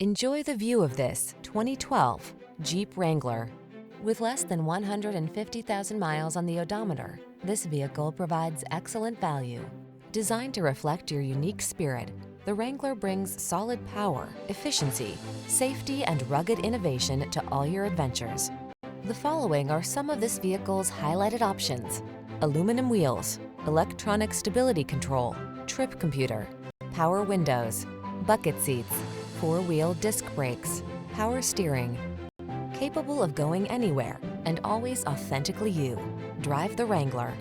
Enjoy the view of this 2012 Jeep Wrangler. With less than 150,000 miles on the odometer, this vehicle provides excellent value. Designed to reflect your unique spirit, the Wrangler brings solid power, efficiency, safety, and rugged innovation to all your adventures. The following are some of this vehicle's highlighted options: aluminum wheels, electronic stability control, trip computer, power windows, bucket seats, four-wheel disc brakes, power steering. Capable of going anywhere and always authentically you. Drive the Wrangler.